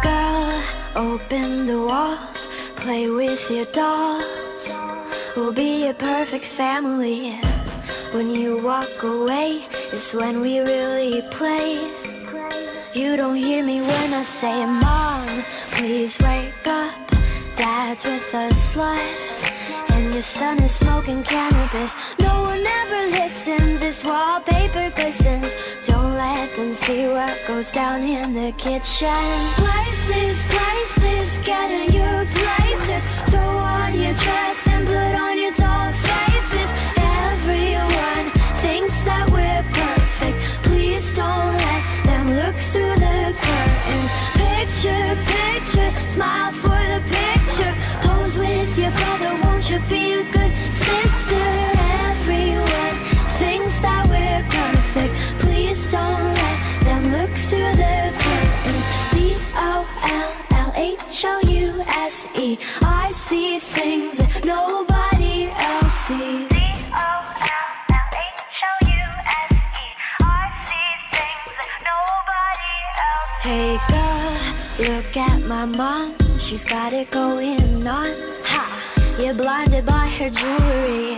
girl, open the walls, play with your dolls. We'll be a perfect family. When you walk away is when we really play. You don't hear me when I say, Mom, please wake up. Dad's with a slut, and your son is smoking cannabis. No one ever listens, this wallpaper glistens. Don't let them see what goes down in the kitchen. Places, places, get in your places. Throw on your dress and put on your doll faces. Everyone thinks that we're perfect. Please don't let them look through the curtains. Picture, picture, smile for the picture. Pose with your brother, won't you be a good sister? Everyone thinks that we're perfect. Please don't let them look through the curtains. DOLLHOUSE. I see things that nobody else sees. Hey girl, look at my mom, she's got it going on. Ha! You're blinded by her jewelry.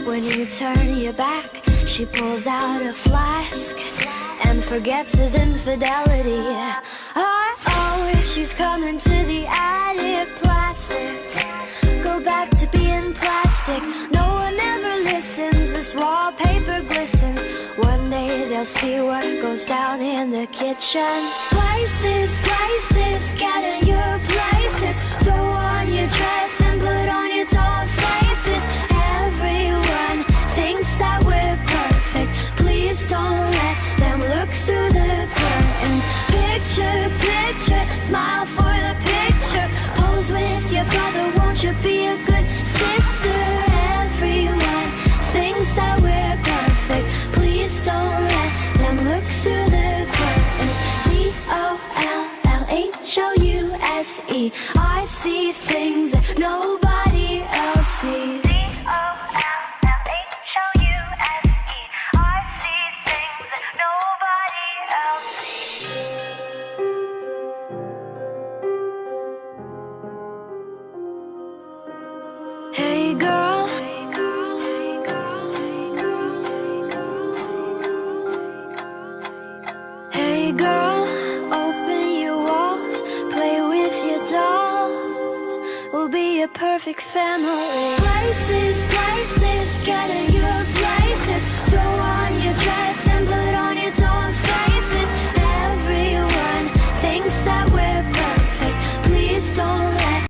When you turn your back, she pulls out a flask and forgets his infidelity. Oh, she's coming to the attic. Plastic, go back to being plastic. No one ever listens, this wallpaper glistens. One day they'll see what goes down in the kitchen. Places, places, get in your places. Throw on your dress and put on your doll faces. Everyone thinks that we're perfect. Please don't let them look through the curtains. Picture, picture, smile for the picture. Pose with your brother, won't you be a good sister? Everyone thinks that we're perfect. Please don't let them look through the curtains. DOLLHOUSE. I see things that nobody else sees. Hey girl, hey girl, open your walls, play with your dolls. We'll be a perfect family. Places, places, get in your